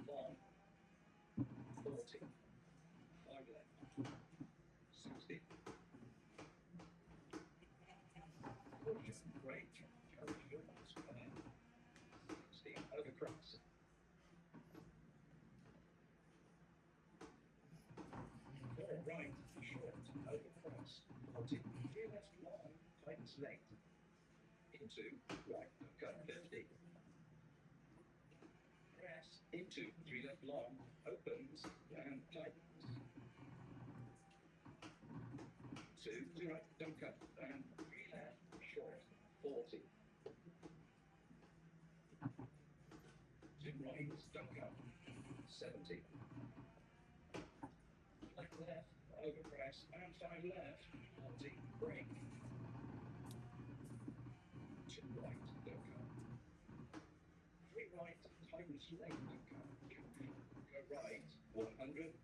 long, 40, 5 left, 60. Push, great, carry yours, 60, over cross. Four right, short, over cross, 40, 3 left long, tightens late. Into, right, cut 50. Press, into, 3 left long, opens, and tightens. 2 right, don't cut, and 3 left, short, 40. 2 right, don't cut, 70. Flat left, over press, and 5 left, 40, break. 2 right, don't cut. 3 right, tightens late, don't cut. Go right, 100.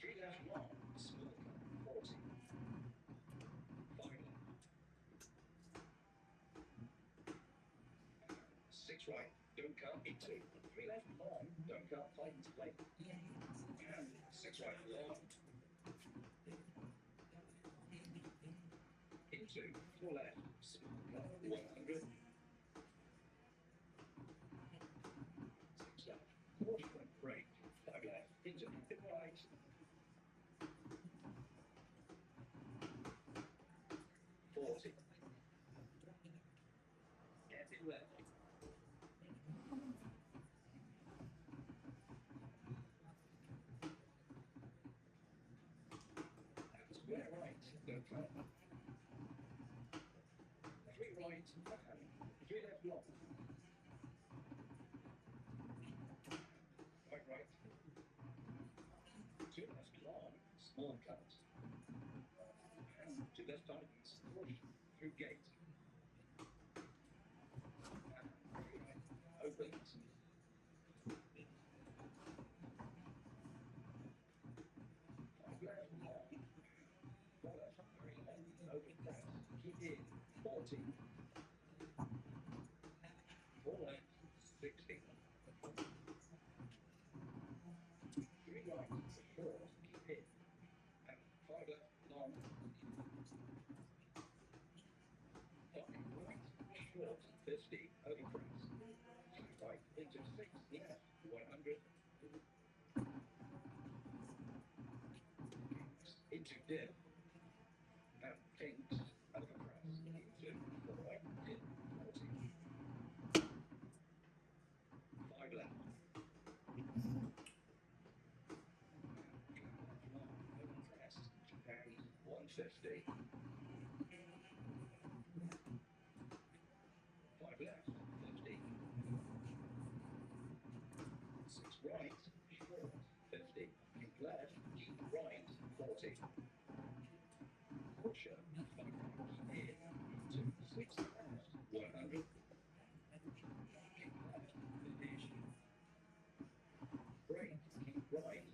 3 left long, small cut, 40. 5 left. 6 right, don't cut, into. 3 left long, don't cut, tightens late. And 6 right long. Into, 4 left, small cut, 100. 6 left, quarter point break, 5 left, into, thin right. 40. Happy left. And square right, don't cut. 3 right, and 3 left long. 5 right. 2 left long, small cut. And 2 left tightens, push through gate. And 3 right, opens. 5 left long. 4 left, 3 left, open press. Keep in, 40. 4 left, 60. 3 right, short, keep in. And 5 left, long. 5 right, short, 50, over press. 5 right, into 6 left, 100. Into dip. And kings, over press. Into 4 right, dip, 40. 5 left. Long, over press. And 150. 5 left, 50. 6 right, short, 50. Keep left, keep right, 40. Corsa, 5 right, in, into 6 left, 100. Keep left, finish. Break, keep right,